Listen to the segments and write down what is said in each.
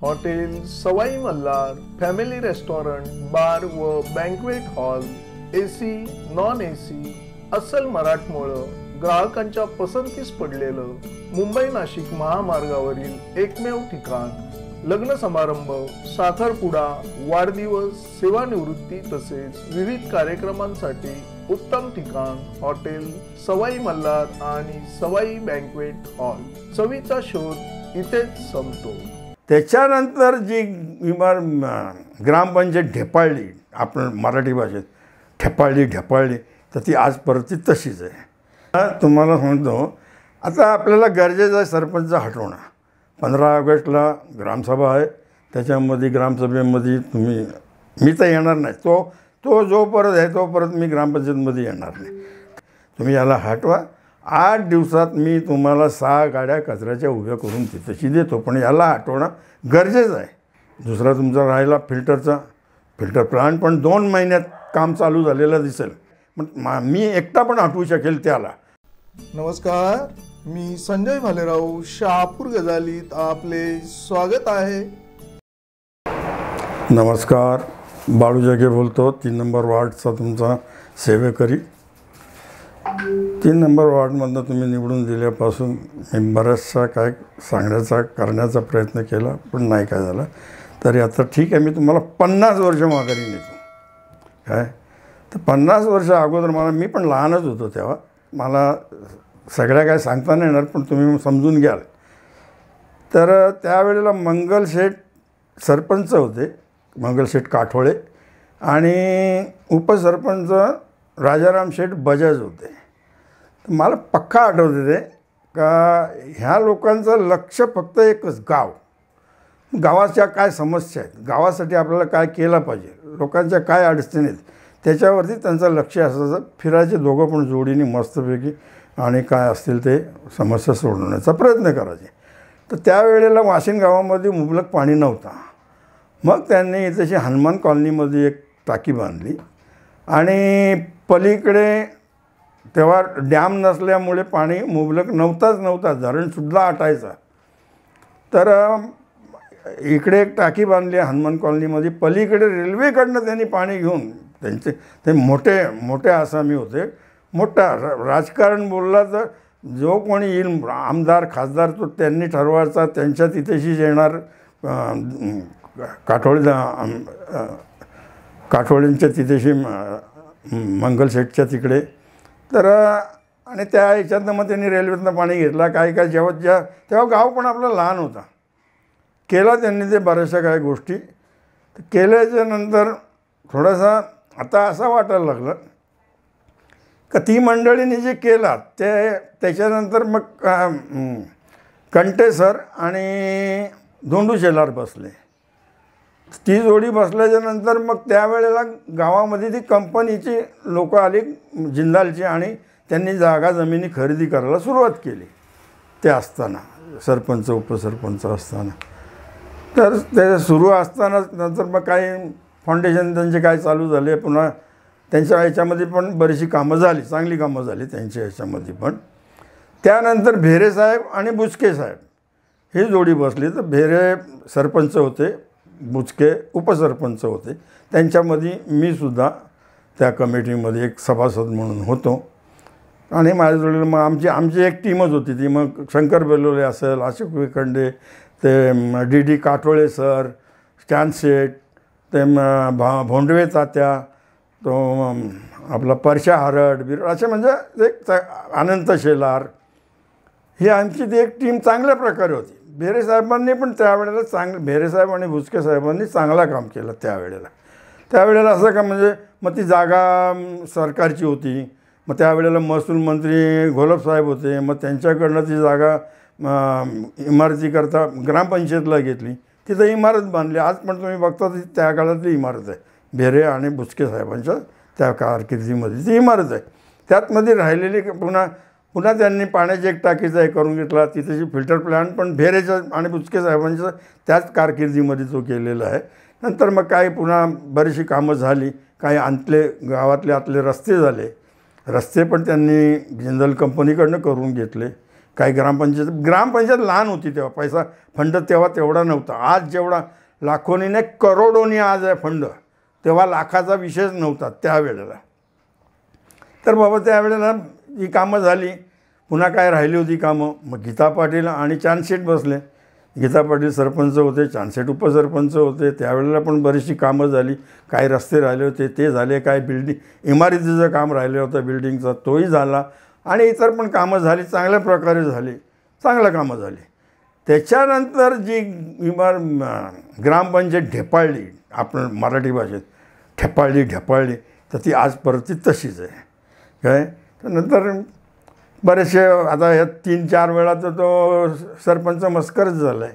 Hotel सवाई Malhar family restaurant bar व banquet hall AC non AC अस्सल मराठमोळं ग्राहकांच्या पसंतीस पडलेलं मुंबई नाशिक महामार्गावरील एकमेव ठिकाण लग्न समारंभ साखरपुडा वाढदिवस सेवानिवृत्ती तसेच विविध कार्यक्रमांसाठी उत्तम ठिकाण हॉटेल सवाई मल्हार आणि सवाई बँक्वेट हॉल। चवीचा शोध इथेच संपतो। त्याच्यानंतर जी ग्रामपंचायत ढेपाळली, आपण मराठी भाषेत ढेपाळली तर ती आज परत तशीच आहे। तुम्हाला सांगतो, आता आपल्याला गरजेचं आहे सरपंच हटवणं। 15 ऑगस्टला ग्रामसभा आहे, त्याच्यामध्ये ग्रामसभेमध्ये मी तर येणार नाही, तो जो परत आहे तो परत मी ग्रामपंचायतमध्ये येणार नाही। तुम्ही याला हटवा। 8 दिवसात मी तुम्हाला 6 गाड्या कचऱ्याच्या उभ्या करून तिथेशी देतो, पण याला हटवणं गरजेचं आहे। दुसरा तुमचा राहिला फिल्टर प्लांट, पण 2 महिन्यात काम चालू झालेलं दिसेल, पण मी एकटा पण हटवू शकेल त्याला। नमस्कार, मी संजय भालेराव शहापूर गजालीत आपले स्वागत आहे। नमस्कार, बाळू जगे बोलतो, 3 नंबर वार्डचा तुमचा सेवेकरी। 3 नंबर वार्डमधनं तुम्ही निवडून दिल्यापासून मी बऱ्याचशा काय करण्याचा प्रयत्न केला, पण नाही काय झालं। तरी आता ठीक आहे, मी तुम्हाला 50 वर्ष माघारी नेतो। काय तर 50 वर्ष अगोदर मी पण लहानच होतो तेव्हा, मला सगळ्या काय सांगता नाही येणार, पण तुम्ही समजून घ्याल। तर त्यावेळेला मंगलशेठ सरपंच होते, मंगलशेठ काठोळे, आणि उपसरपंच राजाराम शेठ बजाज होते। तर मला पक्का आठवते ते का ह्या लोकांचं लक्ष फक्त एकच, गावाच्या काय समस्या आहेत, गावासाठी आपल्याला काय केलं पाहिजे, लोकांच्या काय अडचणी आहेत, त्याच्यावरती त्यांचं लक्ष असायचं। फिरायचे दोघं पण जोडीने मस्तपैकी, आणि काय असतील ते समस्या सोडवण्याचा प्रयत्न करायचे। तर त्यावेळेला वाशिन गावामध्ये मुबलक पाणी नव्हता, मग त्यांनी तशी हनुमान कॉलनीमध्ये एक टाकी बांधली, आणि पलीकडे तेव्हा डॅम नसल्यामुळे पाणी मुबलक नव्हताच, धरणसुद्धा आटायचा। तर इकडे एक टाकी बांधली हनुमान कॉलनीमध्ये, पलीकडे रेल्वेकडनं त्यांनी पाणी घेऊन, ते मोठे आसामी होते, मोठा राजकारण बोलला तर जो कोणी येईल आमदार खासदार तो त्यांनी ठरवायचा, त्यांच्या तिथेशीच येणार, काठोळींच्या तिथेशी मंगलशेठच्या तिकडे। तर आणि त्या ह्याच्यातनं मग त्यांनी रेल्वेतनं पाणी घेतला काय तेव्हा गाव पण आपला लहान होता, केला त्यांनी ते बऱ्याचशा काही गोष्टी केल्याच्या नंतर थोडासा आता असं वाटायला लागलं का ती मंडळीने जे केला त्याच्यानंतर मग कंटे सर आणि धोंडू शेलार बसले। ती जोडी बसल्याच्या नंतर मग त्यावेळेला गावामध्ये ती कंपनीची लोक आली जिंदालची, आणि त्यांनी जागा जमिनी खरेदी करायला सुरुवात केली ते असताना, सरपंच उपसरपंच असताना। तर ते सुरू असताना नंतर मग काही फाउंडेशन त्यांचे काय चालू झाले, पुन्हा त्यांच्या ह्याच्यामध्ये पण बरीचशी कामं झाली, चांगली कामं झाली त्यांच्या ह्याच्यामध्ये पण। त्यानंतर भेरे साहेब आणि बुचके साहेब ही जोडी बसली, तर भेरे सरपंच होते, बुचके उपसरपंच होते, त्यांच्यामध्ये मी सुद्धा त्या कमिटीमध्ये एक सभासद म्हणून होतो। आणि माझ्याजवळ मग आमची एक टीमच होती, ती मग शंकर बेलोले असेल, अशोक विखंडे, ते DD काठोळे सर, स्टॅन शेठ, ते भोंडवे तात्या, तो आपला परशा हरड असे, म्हणजे एक अनंत शेलार, ही आमची ती एक टीम चांगल्या प्रकारे होती। भेरे साहेबांनी पण त्यावेळेला भेरे साहेब आणि बुचके साहेबांनी चांगला काम केलं त्यावेळेला असं का, म्हणजे मग ती जागा सरकारची होती, मग त्यावेळेला महसूल मंत्री घोलप साहेब होते, मग त्यांच्याकडनं ती जागा इमारतीकरता ग्रामपंचायतला घेतली, तिथं इमारत बांधली। आज पण तुम्ही बघता ती त्या काळातली इमारत आहे, भेरे आणि बुचके साहेबांच्या त्या कारकिर्दीमध्ये ती इमारत आहे। त्यातमध्ये राहिलेली पुन्हा त्यांनी पाण्याची एक टाकीचा हे करून घेतला, तिथेची फिल्टर प्लांट पण भेरेच्या आणि बुचके साहेबांच्या त्याच कारकिर्दीमध्ये तो केलेला आहे। नंतर मग काही पुन्हा बरीचशी कामं झाली, काही गावातले रस्ते झाले, रस्ते पण त्यांनी जिंदल कंपनीकडनं करून घेतले, काही ग्रामपंचायत लहान होती तेव्हा, पैसा फंड तेव्हा तेवढा नव्हता. आज जेवढा लाखोनी नाही करोडोनी आज आहे फंड, तेव्हा लाखाचा विषयच नव्हता त्यावेळेला. तर बाबा त्यावेळेला ही कामं झाली. पुन्हा काय राहिली होती कामं, मग गीता पाटील आणि चांदशेठ बसले. गीता पाटील सरपंच होते, चांदशेठ उपसरपंच होते. त्यावेळेला पण बरीचशी कामं झाली. काही रस्ते राहिले होते ते झाले, काय इमारतीचं काम राहिलं होतं बिल्डिंगचं तोही झाला, आणि इतर पण कामं झाली, चांगल्या प्रकारे झाली, चांगलं कामं झाली. त्याच्यानंतर जी ग्रामपंचायत ढेपाळली, आपण मराठी भाषेत ढेपाळली, तर ती आज परत तशीच आहे काय. तर नंतर बरेचसे आता ह्या 3-4 वेळा तर तो सरपंच मस्करच झाला आहे.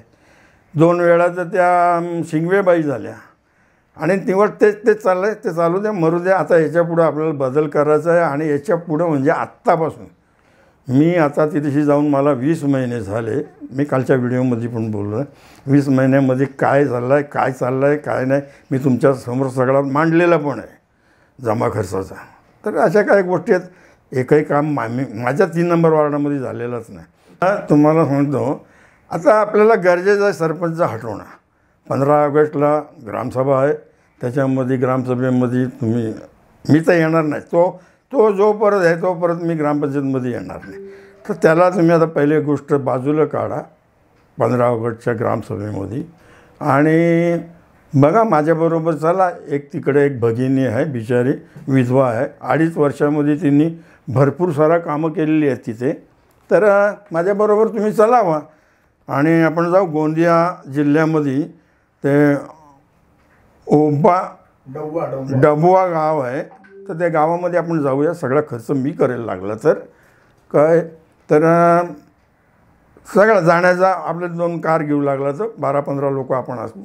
2 वेळा तर त्या शिंगवेबाई झाल्या, आणि निवड ते चाललं आहे, ते चालू द्या, मरू द्या. आता याच्यापुढं आपल्याला बदल करायचा आहे, आणि याच्यापुढं म्हणजे आत्तापासून मी आता तिथेशी जाऊन मला 20 महिने झाले. मी कालच्या व्हिडिओमध्ये पण बोललो आहे, 20 महिन्यामध्ये काय झालं आहे, काय चाललं आहे, काय नाही, मी तुमच्यासमोर सगळा मांडलेला पण आहे जमा खर्चाचा. तर अशा काही गोष्टी आहेत. एकही काम माझ्या 3 नंबर वॉर्डामध्ये झालेलंच नाही. तुम्हाला सांगतो, आता आपल्याला गरजेचं आहे सरपंच हटवणं. 15 ऑगस्टला ग्रामसभा आहे, त्याच्यामध्ये ग्रामसभेमध्ये मी तर येणार नाही. तो जो परत आहे तो परत मी ग्रामपंचायतमध्ये येणार नाही. तर त्याला तुम्ही आता पहिली गोष्ट बाजूला काढा 15 ऑगस्टच्या ग्रामसभेमध्ये, आणि बघा माझ्याबरोबर चला. एक तिकडे एक भगिनी आहे, बिचारी विधवा आहे. 2.5 वर्षामध्ये तिने भरपूर सारा कामं केलेली आहेत तिथे. तर माझ्याबरोबर तुम्ही चलावा, आणि आपण जाऊ गोंदिया जिल्ह्यामध्ये ते डबुआ गाव आहे. तर त्या गावामध्ये आपण जाऊया. सगळा खर्च मी करायला लागला तर काय, तर सगळा जाण्याचा आपले 2 कार घेऊ लागला तर 12-15 लोक आपण असू,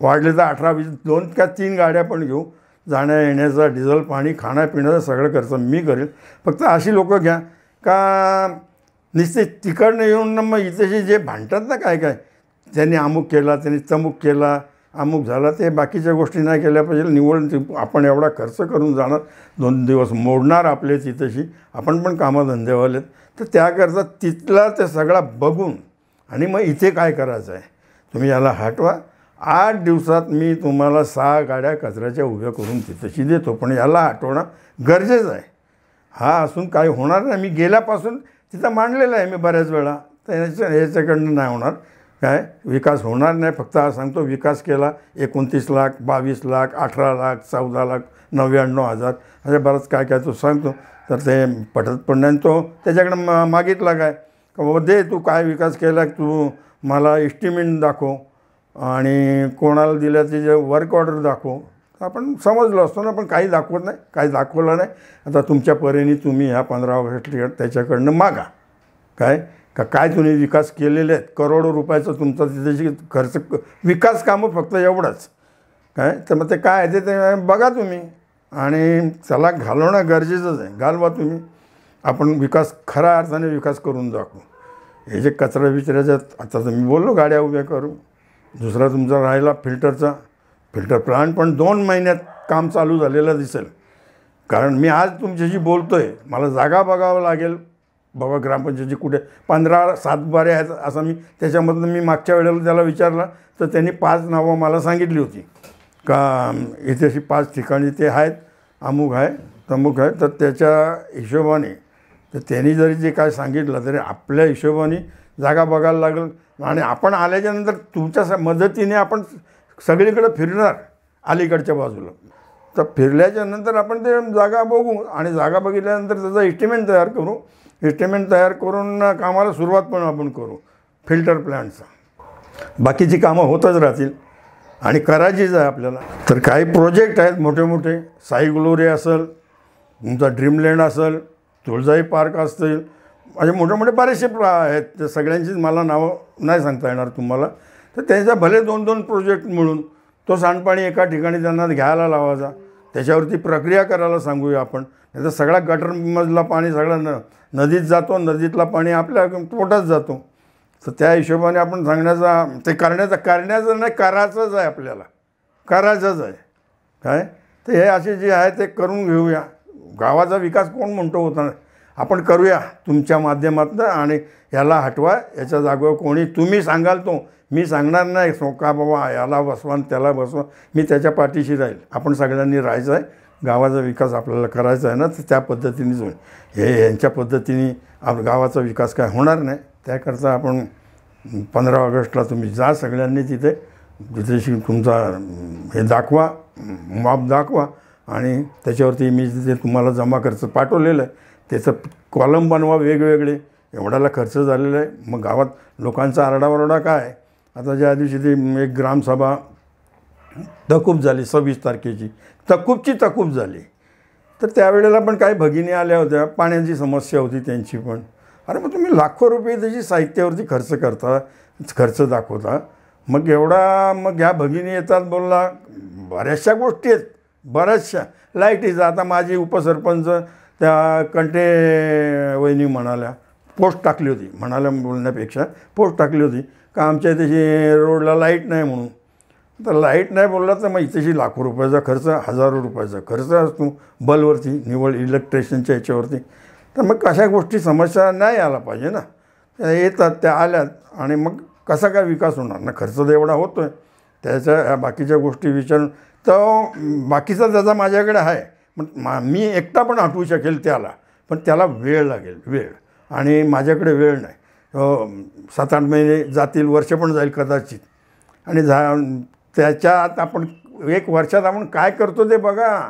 वाढले तर 18-20, 2 का 3 गाड्या पण घेऊ. जाण्या येण्याचा डिझेल पाणी खाण्यापिण्याचा सगळं खर्च मी करेल. फक्त अशी लोकं घ्या का नुसते तिकडनं येऊन मग इथेशी जे भांडतात ना काय त्यांनी अमुक केला, त्यांनी तमुक केला, अमुक झाला, ते बाकीच्या गोष्टी नाही केल्या पाहिजे. निवड आपण एवढा खर्च करून जाणार, 2 दिवस मोडणार आपले तिथेशी, आपण पण कामधंदेवालेत. तर त्याकरता तिथला ते सगळा बघून आणि मग इथे काय करायचं आहे तुम्ही याला हटवा. 8 दिवसात मी तुम्हाला 6 गाड्या कचऱ्याच्या उभ्या करून तिथेशी देतो, पण याला हटवणं गरजेचं आहे. हा असून काय होणार नाही. मी गेल्यापासून तिथं मांडलेलं आहे मी बऱ्याच वेळा. तर याच्याकडनं नाही होणार, काय विकास होणार नाही. फक्त हा सांगतो विकास केला 29 लाख, 22 लाख, 18 लाख, 14 लाख, 99,000 असे बरंच काय काय तो सांगतो. तर ते पटत पण नाही. तो त्याच्याकडं मागितला काय का बाबा दे, तू काय विकास केला, तू मला एस्टिमेट दाखव आणि कोणाला दिल्या त्याचे वर्क ऑर्डर दाखव. आपण समजलो असतो ना, पण काही दाखवत नाही, काही दाखवलं नाही. आता तुमच्या परीने तुम्ही ह्या 15 ऑगस्ट त्याच्याकडनं मागा काय तुम्ही विकास केलेले आहेत. करोडो रुपयाचं तुमचा तिथे खर्च, विकास कामं फक्त एवढंच काय. तर मग ते काय आहे ते बघा तुम्ही, आणि त्याला घालवणं गरजेचंच आहे. घालवा तुम्ही. आपण विकास खऱ्या अर्थाने विकास करून दाखवू. हे जे कचरा विचऱ्याचं आता तर मी बोललो गाड्या उभ्या करू. दुसरा तुमचा राहिला फिल्टर प्लांट, पण 2 महिन्यात काम चालू झालेलं दिसेल. कारण मी आज तुमच्याशी बोलतो आहे, मला जागा बघावं लागेल बाबा ग्रामपंचायतीची कुठे 15 सातबारे आहेत असं मी त्याच्यामधून मी मागच्या वेळेला त्याला विचारला तर त्यांनी 5 नावं मला सांगितली होती का इथे अशी 5 ठिकाणी ते आहेत, अमुक आहे तमुक आहे. तर त्याच्या हिशोबाने तर त्यांनी जरी जे काय सांगितलं तरी आपल्या हिशोबाने जागा बघायला लागेल. आणि आपण आल्याच्यानंतर तुमच्या मदतीने आपण सगळीकडे फिरणार अलीकडच्या बाजूला. तर फिरल्याच्यानंतर आपण ते जागा बघू आणि जागा बघितल्यानंतर त्याचा एस्टिमेट तयार करू. एस्टिमेट तयार करून कामाला सुरुवात पण आपण करू फिल्टर प्लॅन्टचा. बाकीची कामं होतच राहतील आणि करायचीच आहे आपल्याला. तर काही प्रोजेक्ट आहेत मोठे मोठे, साई ग्लोरी असेल, तुमचा ड्रीमलँड असेल, तुळजाई पार्क असतील, असे मोठे मोठे बरेचसे आहेत. ते सगळ्यांचीच मला नावं नाही सांगता येणार तुम्हाला. तर त्यांचा भले 2-2 प्रोजेक्ट मिळून तो सांडपाणी एका ठिकाणी त्यांना घ्यायला लावायचा, त्याच्यावरती प्रक्रिया करायला सांगूया आपण. नाही तर सगळा गटरमधला पाणी सगळं नदीत जातो, नदीतला पाणी आपल्या पोटात जातो. तर त्या हिशोबाने आपण सांगण्याचा ते करण्याचं नाही, करायचंच आहे आपल्याला, करायचंच आहे काय. तर हे असे जे आहे ते करून घेऊया. गावाचा विकास कोण म्हणतो होता आपण करूया तुमच्या माध्यमातून आणि याला हटवा, याच्या जागेवर कोणी तुम्ही सांगाल तो, मी सांगणार नाही का बाबा याला बसवा आणि त्याला बसवा, मी त्याच्या पाठीशी राहील. आपण सगळ्यांनी राहायचं आहे, गावाचा विकास आपल्याला करायचा आहे ना, तर त्या पद्धतीनेच होईल. हे यांच्या पद्धतीने गावाचा विकास काय होणार नाही. त्याकरता आपण 15 ऑगस्टला तुम्ही जा सगळ्यांनी तिथेशी तुमचा हे दाखवा, माप दाखवा आणि त्याच्यावरती मी तिथे तुम्हाला जमा खर्च पाठवलेलं आहे त्याचं कॉलम बनवा वेगवेगळे. एवढ्याला खर्च झालेला आहे. मग गावात लोकांचा आरडाओरडा काय. आता ज्या दिवशी ती एक ग्रामसभा तकूब झाली 26 तारखेची, तकूब झाली, तर त्यावेळेला पण काही भगिनी आल्या होत्या, पाण्याची समस्या होती त्यांची पण. अरे मग तुम्ही लाखो रुपये त्याची साहित्यावरती खर्च करता, खर्च दाखवता, मग एवढा, मग ह्या भगिनी येतात, बोलला बऱ्याचशा गोष्टी आहेत, बऱ्याचशा लाईटीचा. आता माझी उपसरपंच त्या कंटे वहिनी म्हणाल्या, पोस्ट टाकली होती, म्हणाल्या बोलण्यापेक्षा पोस्ट टाकली होती का आमच्या इथे रोडला लाईट नाही म्हणून. तर लाईट नाही बोलला तर मग इथेशी लाखो रुपयाचा खर्च, हजारो रुपयाचा खर्च असतो बलवरती, निवड इलेक्ट्रिशियनच्या ह्याच्यावरती. तर मग कशा गोष्टी समस्या नाही आला पाहिजे ना. त्या येतात, त्या आल्यात आणि मग कसा काय विकास होणार ना. खर्च तर एवढा होतो आहे, त्याच्या ह्या बाकीच्या गोष्टी विचारून तर बाकीचा त्याचा माझ्याकडे आहे. पण मी एकटा पण हटवू शकेल त्याला, पण त्याला वेळ लागेल, वेळ. आणि माझ्याकडे वेळ नाही. 7-8 महिने जातील, वर्ष पण जाईल कदाचित. आणि त्याच्यात आपण 1 वर्षात आपण काय करतो ते बघा.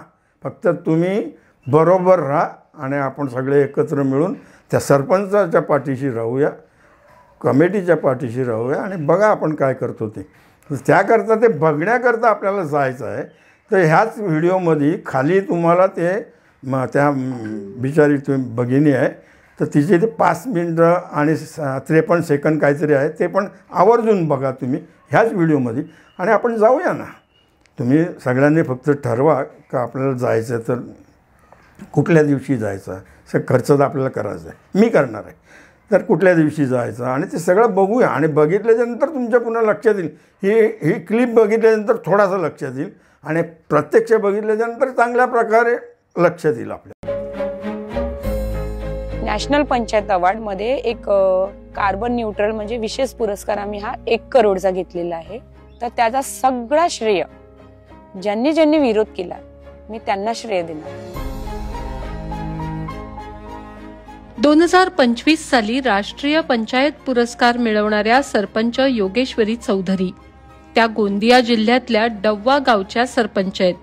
फक्त तुम्ही बरोबर राहा आणि आपण सगळे एकत्र मिळून त्या सरपंचाच्या पाठीशी राहूया, कमिटीच्या पाठीशी राहूया आणि बघा आपण काय करतो ते. त्याकरता ते बघण्याकरता आपल्याला जायचं आहे. तर ह्याच व्हिडिओमध्ये खाली तुम्हाला ते त्या बिचारी तुम्ही भगिनी आहे, तर तिचे ते 5 मिनटं आणि 53 सेकंद काहीतरी आहे, ते पण आवर्जून बघा तुम्ही ह्याच व्हिडिओमध्ये आणि आपण जाऊया ना. तुम्ही सगळ्यांनी फक्त ठरवा का आपल्याला जायचं आहे, तर कुठल्या दिवशी जायचं आहे, खर्च तर आपल्याला करायचं आहे, मी करणार आहे. तर कुठल्या दिवशी जायचं आणि ते सगळं बघूया. आणि बघितल्याच्यानंतर तुमच्या पुन्हा लक्षात येईल, ही क्लिप बघितल्यानंतर थोडासा लक्षात येईल आणि प्रत्यक्ष बघितल्याच्यानंतर चांगल्या प्रकारे लक्षात येईल आपल्या. नॅशनल पंचायत अवॉर्डमध्ये एक कार्बन न्यूट्रल म्हणजे विशेष पुरस्कार आम्ही हा 1 करोडचा घेतलेला आहे. तर त्याचा सगळा श्रेय ज्यांनी ज्यांनी विरोध केला मी त्यांना श्रेय देणार. 2025 साली राष्ट्रीय पंचायत पुरस्कार मिळवणाऱ्या सरपंच योगेश्वरी चौधरी त्या गोंदिया जिल्ह्यातल्या डव्वा गावच्या सरपंच आहेत.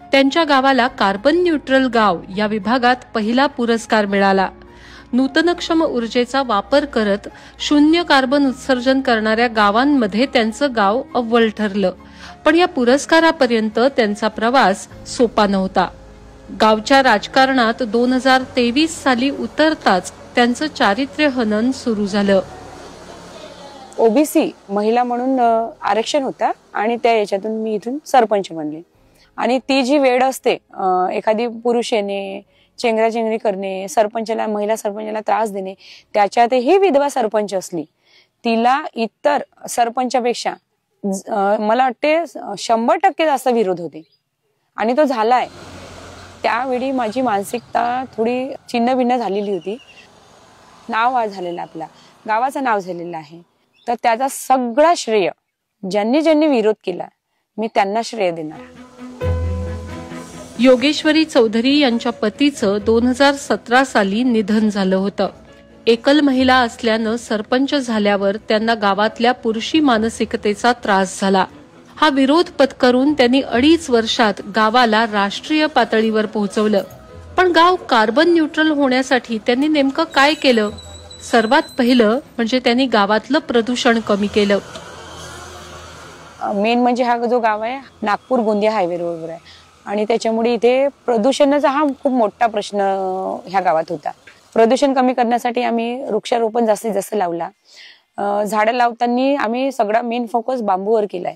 त्यांच्या गावाला कार्बन न्यूट्रल गाव या विभागात पहिला पुरस्कार मिळाला. नूतनक्षम ऊर्जेचा वापर करत 0 कार्बन उत्सर्जन करणाऱ्या गावांमध्ये त्यांचं गाव अव्वल ठरलं. पण या पुरस्कारापर्यंत त्यांचा प्रवास सोपा नव्हता. गावच्या राजकारणात 2023 साली उतरताच त्यांचं चारित्र्य हनन सुरू झालं. ओबीसी महिला म्हणून आरक्षण होता आणि त्या याच्यातून मी इथून सरपंच बनले. आणि ती जी वेळ असते एखादी पुरुष येणे, चेंगराचेंगरी करणे, सरपंचाला, महिला सरपंचाला त्रास देणे, त्याच्यातही विधवा सरपंच असली, तिला इतर सरपंचापेक्षा मला वाटते 100% जास्त विरोध होते आणि तो झालाय. त्यावेळी माझी मानसिकता थोडी छिन्न-भिन्न झालेली होती. नाव झालेलं, आपल्या गावाचं नाव झालेलं आहे. तर त्याचा सगळा श्रेय ज्यांनी ज्यांनी विरोध केला मी त्यांना श्रेय देणार. योगेश्वरी चौधरी यांच्या पतीचं 2017 साली निधन झालं होतं. एकल महिला असल्यानं सरपंच झाल्यावर त्यांना गावातल्या पुरुषी मानसिकतेचा त्रास झाला. हा विरोध पत्करून त्यांनी 2.5 वर्षात गावाला राष्ट्रीय पातळीवर पोहोचवलं. पण गाव कार्बन न्यूट्रल होण्यासाठी त्यांनी नेमकं काय केलं? सर्वात पहिलं म्हणजे त्यांनी गावातलं प्रदूषण कमी केलं. मेन म्हणजे हा जो गाव आहे नागपूर गोंदिया हायवे रोडवर आहे आणि त्याच्यामुळे इथे प्रदूषणाचा हा खूप मोठा प्रश्न ह्या गावात होता. प्रदूषण कमी करण्यासाठी आम्ही वृक्षारोपण जास्तीत जास्त लावला. झाडं लावताना आम्ही सगळा मेन फोकस बांबूवर केलाय.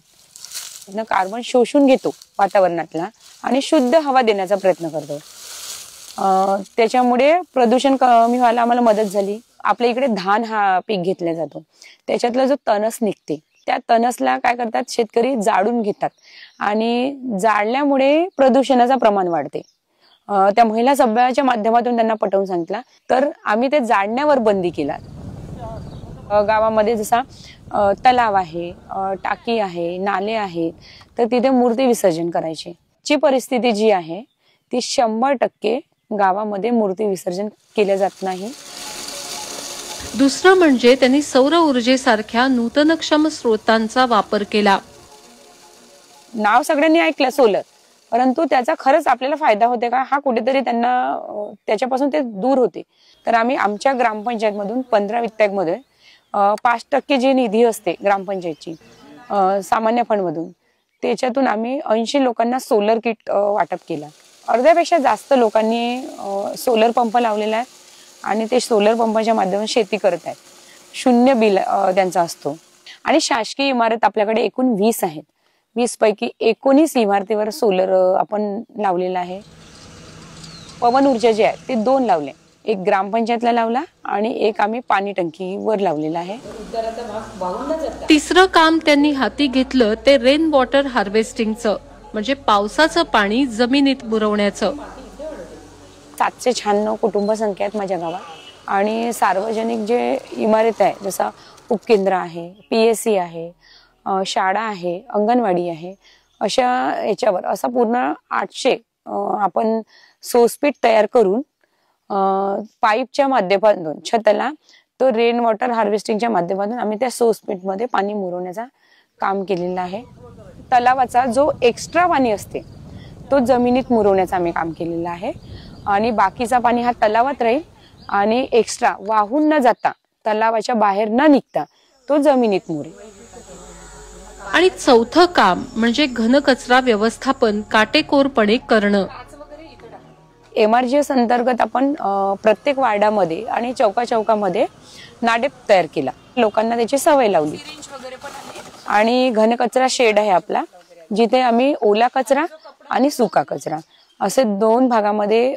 कार्बन शोषून घेतो वातावरणातला आणि शुद्ध हवा देण्याचा प्रयत्न करतो. त्याच्यामुळे प्रदूषण कमी व्हायला आम्हाला मदत झाली. आपल्या इकडे धान हा पीक घेतला जातो, त्याच्यातला जो तणस निघते त्या तणसला काय करतात शेतकरी जाळून घेतात आणि जाळल्यामुळे प्रदूषणाचं प्रमाण वाढते. त्या महिला सभेच्या माध्यमातून त्यांना पटवून सांगितला, तर आम्ही ते जाळण्यावर बंदी केला. गावामध्ये जसा तलाव आहे, टाकी आहे, नाले आहेत, तर तिथे मूर्ती विसर्जन करायची. ची परिस्थिती जी आहे ती 100% गावामध्ये मूर्ती विसर्जन केले जात नाही. दुसरं म्हणजे त्यांनी सौर ऊर्जेसारख्या नूतनक्षम स्रोतांचा वापर केला. नाव सगळ्यांनी ऐकलं सोलर, परंतु त्याचा खरंच आपल्याला फायदा होते का हा कुठेतरी त्यांना त्याच्यापासून ते दूर होते. तर आम्ही आमच्या ग्रामपंचायत मधून 15 वित्तमध्ये 5% जी निधी असते ग्रामपंचायतची सामान्य फंड मधून, त्याच्यातून आम्ही 80 लोकांना सोलर किट वाटप केला. अर्ध्यापेक्षा जास्त लोकांनी सोलर पंप लावलेला आहे आणि ते सोलर पंपाच्या माध्यमातून शेती करत आहेत. 0 बिल त्यांचा असतो. आणि शासकीय इमारत आपल्याकडे एकूण 20 आहेत. 20 पैकी 19 इमारतीवर सोलर आपण लावलेला आहे. पवन ऊर्जा जे आहे ते 2 लावले, एक ग्रामपंचायतला लावला आणि एक आम्ही पाणी टंकीवर लावलेला आहे. तिसरं काम त्यांनी हाती घेतलं ते रेन वॉटर हार्वेस्टिंगचं, म्हणजे पावसाचं पाणी जमिनीत मुरवण्याचं. 796 कुटुंब संख्या आहेत माझ्या गावात आणि सार्वजनिक जे इमारत आहे जसा उपकेंद्र आहे, PSC आहे, शाळा आहे, अंगणवाडी आहे, अशा याच्यावर असा पूर्ण 800 आपण सोसपीट तयार करून पाईपच्या माध्यमातून छताला तो रेन वॉटर हार्वेस्टिंगच्या माध्यमातून आम्ही त्या सोसपीटमध्ये पाणी मुरवण्याचा काम केलेलं आहे. तलावाचा जो एक्स्ट्रा पाणी असते तो जमिनीत मुरवण्याचं आम्ही काम केलेलं आहे आणि बाकीचा पाणी हा तलावात राहील आणि एक्स्ट्रा वाहून न जाता तलावाच्या बाहेर न निघता तो जमिनीत मुरेल. आणि चौथं काम म्हणजे घनकचरा व्यवस्थापन काटेकोरपणे करणं. MRGS अंतर्गत आपण प्रत्येक वार्डामध्ये आणि चौकामध्ये नाडेप तयार केला. लोकांना त्याची सवय लावली. आणि घनकचरा शेड आहे आपला, जिथे आम्ही ओला कचरा आणि सुका कचरा असे 2 भागामध्ये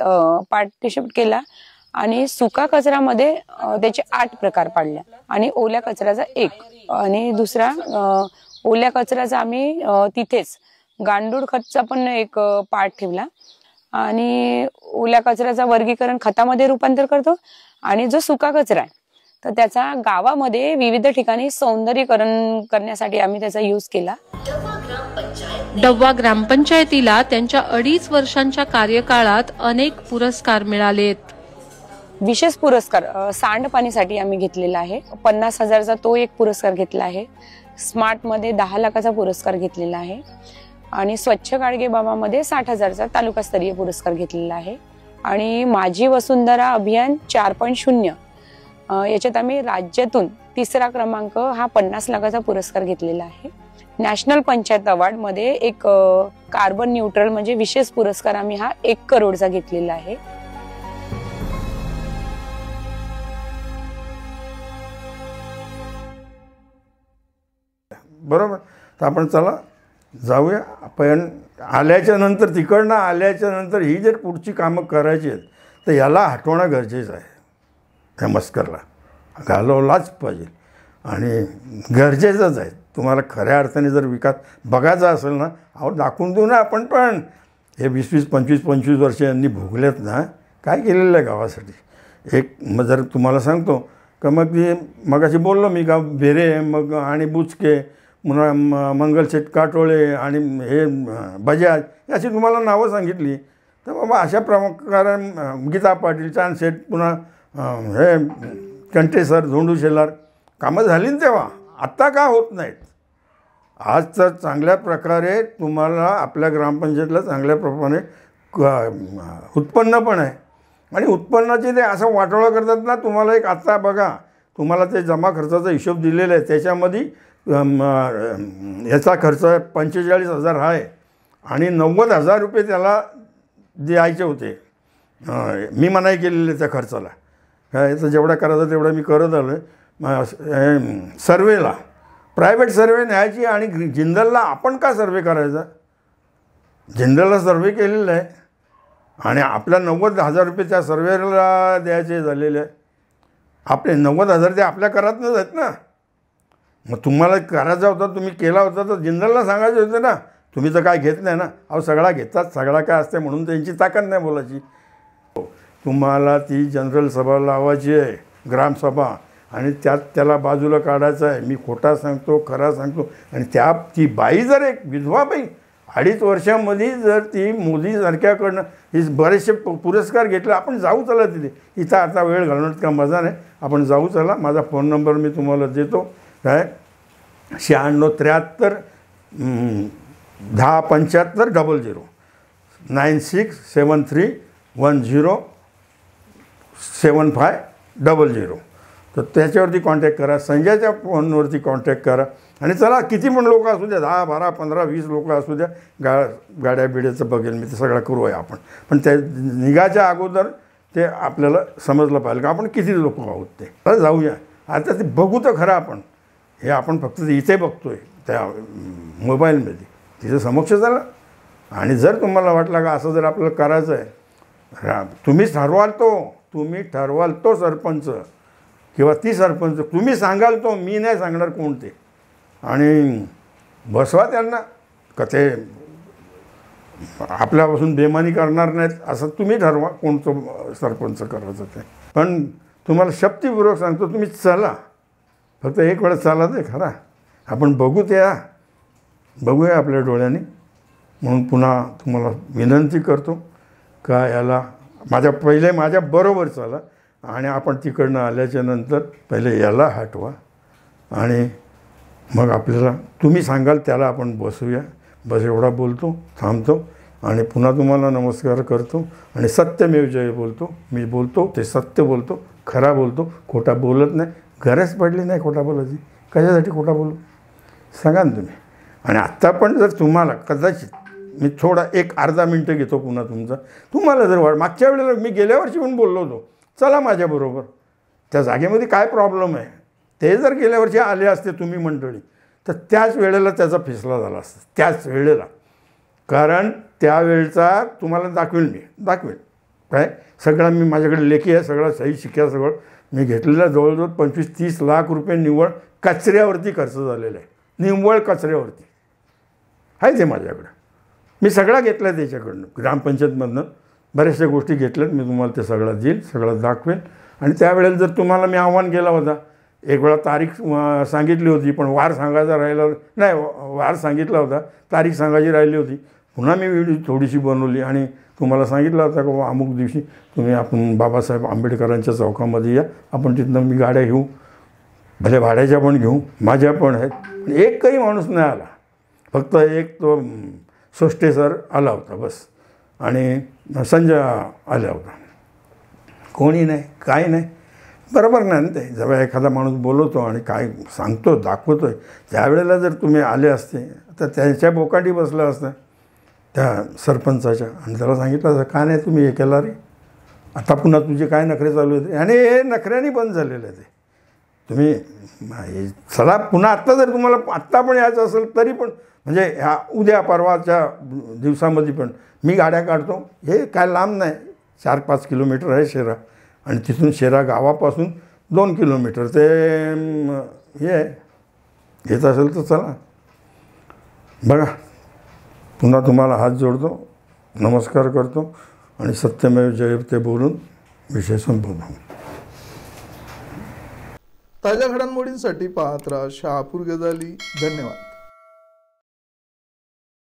पार्टिशिपेट केला. आणि सुका कचऱ्यामध्ये त्याचे 8 प्रकार पाडले आणि ओल्या कचऱ्याचा 1 आणि दुसरा ओल्या कचऱ्याचा आम्ही तिथेच गांडूळ खतचा पण एक पार्ट ठेवला. आणि ओल्या कचऱ्याचा वर्गीकरण खतामध्ये रूपांतर करतो आणि जो सुका कचरा आहे तर त्याचा गावामध्ये विविध ठिकाणी सौंदर्यीकरण करण्यासाठी आम्ही त्याचा यूज केला. डव्वा ग्रामपंचायतीला त्यांच्या 2.5 वर्षांच्या कार्यकाळात अनेक पुरस्कार मिळालेत. विशेष पुरस्कार सांडपाणीसाठी आम्ही घेतलेला आहे. 50,000चा तो एक पुरस्कार घेतला आहे. स्मार्ट मध्ये 10 लाखाचा पुरस्कार घेतलेला आहे आणि स्वच्छ गाडगे बाबामध्ये 60,000चा तालुकास्तरीय पुरस्कार घेतलेला आहे. आणि माझी वसुंधरा अभियान 4.0 याच्यात आम्ही राज्यातून 3रा क्रमांक हा 50 लाखाचा पुरस्कार घेतलेला आहे. नॅशनल पंचायत अवॉर्ड मध्ये एक कार्बन न्यूट्रल म्हणजे विशेष पुरस्कार आम्ही हा 1 करोडचा घेतलेला आहे. बरोबर. तर आपण चला जाऊया. आपण आल्याच्यानंतर तिकडनं आल्याच्यानंतर ही जर पुढची कामं करायची आहेत तर याला हटवणं गरजेचं आहे. त्या मस्करला घालवलाच पाहिजे आणि गरजेचंच आहे. तुम्हाला खऱ्या अर्थाने जर विकास बघायचा असेल ना, अहो दाखवून देऊ ना आपण. पण हे 20-20, 25-25 वर्ष यांनी भोगलेत ना, काय केलेलं आहे गावासाठी. एक मग जर तुम्हाला सांगतो का मग ती मगाशी बोललो मी का भेरे मग आणि बुचके पुन्हा मंगलशेठ काटोळे आणि हे बजाज अशी तुम्हाला नावं सांगितली तर बाबा अशा प्रकारे गीता पाटील, चांदशेठ, पुन्हा हे कंटेसर, झोंडू शेलार कामं झाली ना तेव्हा. आत्ता का होत नाहीत. आज तर चांगल्या प्रकारे तुम्हाला आपल्या ग्रामपंचायतीला चांगल्या प्रमाणे उत्पन्न पण आहे आणि उत्पन्नाचे ते असं वाटोळं करतात ना. तुम्हाला एक आत्ता बघा, तुम्हाला ते जमा खर्चाचा हिशोब दिलेला आहे. त्याच्यामध्ये याचा खर्च 45,000 आहे आणि 90,000 रुपये त्याला द्यायचे होते. मी मनाई केलेले त्या खर्चाला. काय तर जेवढा करायचा तेवढा मी करत आलो आहे. सर्वेला प्रायव्हेट सर्वे न्यायची आणि जिंदलला आपण का सर्वे करायचा. जिंदलला सर्वे केलेला आहे आणि आपल्या 90,000 रुपये त्या सर्वेला द्यायचे झालेले आहे. आपले 90,000 ते आपल्या करातनंच आहेत ना. मग तुम्हाला करायचा होता, तुम्ही केला होता तर जिंदलला सांगायचे होते ना तुम्ही तर काय घेत नाही ना. अहो सगळा घेतात, सगळा काय असते म्हणून त्यांची ताकद नाही बोलायची. तुम्हाला ती जनरल सभा लावायची आहे, ग्रामसभा, आणि त्यात त्याला बाजूला काढायचं आहे. मी खोटा सांगतो खरा सांगतो. आणि ती बाई जर एक विधवा बाई 2.5 वर्षामध्ये जर ती मोदीसारख्याकडनं ही बरेचसे पुरस्कार घेतले. आपण जाऊ चला तिथे. इथं आता वेळ घालवण्यात का मजा नाही. आपण जाऊ चला. माझा फोन नंबर मी तुम्हाला देतो. काय 9673 1075 00 9673107500. तर त्याच्यावरती कॉन्टॅक्ट करा. संजयच्या फोनवरती कॉन्टॅक्ट करा. आणि चला किती पण लोक असू द्या, 10 12 15 20 लोक असू द्या, गाड्या बिड्याचं बघेल मी, ते सगळं करू आहे आपण. पण त्या निघायच्या अगोदर ते आपल्याला समजलं पाहिजे का आपण किती लोक आहोत ते. तर जाऊया आता. ते बघू तर खरं आपण. हे आपण फक्त इथे बघतो आहे त्या मोबाईलमध्ये, तिथं समक्ष झालं. आणि जर तुम्हाला वाटलं का असं जर आपल्याला करायचं आहे, तुम्ही ठरवाल तो सरपंच किंवा ती सरपंच, तुम्ही सांगाल तो, मी नाही सांगणार कोण ते. आणि बसवा त्यांना का ते आपल्यापासून बेमानी करणार नाहीत, असं तुम्ही ठरवा कोणतं सरपंच करायचं ते. पण तुम्हाला शक्तिपूर्वक सांगतो, तुम्ही चला, फक्त एक वेळा चाला ते खरा. आपण बघूया आपल्या डोळ्यांनी. म्हणून पुन्हा तुम्हाला विनंती करतो का याला माझ्या बरोबर चला. आणि आपण तिकडनं आल्याच्या नंतर पहिले याला हटवा आणि मग आपल्याला तुम्ही सांगाल त्याला आपण बसूया. बस एवढा बोलतो, थांबतो आणि पुन्हा तुम्हाला नमस्कार करतो. आणि सत्यमेव जय बोलतो. मी बोलतो ते सत्य बोलतो, खरा बोलतो, खोटा बोलत नाही. गरज पडली नाही खोटा बोलायची. कशासाठी खोटा बोलू सांगा ना तुम्ही. आणि आत्ता पण जर तुम्हाला कदाचित मी थोडा एक अर्धा मिनटं घेतो पुन्हा तुम्हाला जर मागच्या वेळेला मी गेल्या वर्षी पण बोललो होतो, चला माझ्याबरोबर. त्या जागेमध्ये काय प्रॉब्लेम आहे ते जर गेल्या वर्षी आले असते तुम्ही मंडळी, तर त्याच वेळेला त्याचा फैसला झाला असता. त्याच वेळेला. कारण त्यावेळचा तुम्हाला दाखवेल काय सगळं. मी माझ्याकडे लेखी आहे, सगळं सही शिक्या सगळं मी घेतलेलं. जवळजवळ 25-30 लाख रुपये निव्वळ कचऱ्यावरती खर्च झालेला आहे. निव्वळ कचऱ्यावरती आहे ते माझ्याकडं. मी सगळा घेतला आहे त्याच्याकडनं, ग्रामपंचायतमधनं बऱ्याचशा गोष्टी घेतल्यात. मी तुम्हाला ते सगळं देईल, सगळं दाखवेल. आणि त्यावेळेला जर तुम्हाला मी आव्हान केला होता, एक वेळा तारीख सांगितली होती पण वार सांगायचा राहिला नाही, वार सांगितला होता, तारीख सांगायची राहिली होती. पुन्हा मी व्हिडिओ थोडीशी बनवली आणि तुम्हाला सांगितलं होतं की अमुक दिवशी तुम्ही आपण बाबासाहेब आंबेडकरांच्या चौकामध्ये या. आपण तिथनं मी गाड्या घेऊ, भले भाड्याच्या पण घेऊ, माझ्या पण आहेत. एकही माणूस नाही आला, फक्त एक तो सोष्टे सर आला होता बस, आणि संजय आला होता. कोणी नाही, काही नाही. बरोबर नाही ना ते. जेव्हा एखादा माणूस बोलवतो आणि काय सांगतो, दाखवतो आहे, त्यावेळेला जर तुम्ही आले असते तर त्याच्या बोकांडी बसला असतं त्या सरपंचाच्या. आणि त्याला सांगितलं असं का नाही तुम्ही हे केला रे, आता पुन्हा तुझे काय नखरे चालू आहेत. आणि हे नखऱ्याने बंद झालेलं आहे ते. तुम्ही चला पुन्हा आत्ता जर तुम्हाला आत्ता पण यायचं असेल तरी पण, म्हणजे ह्या उद्या परवाच्या दिवसामध्ये पण मी गाड्या काढतो. हे काय लांब नाही, 4-5 किलोमीटर आहे शेरा. आणि तिथून शेरा गावापासून 2 किलोमीटर ते हे आहे. येत असेल तर चला बघा. पुन्हा तुम्हाला हात जोडतो, नमस्कार करतो आणि सत्यमेव जयते बोलून विषय संपवतो. ताज्या घडामोडींसाठी पाहत राहा शहापूर गजाली. धन्यवाद.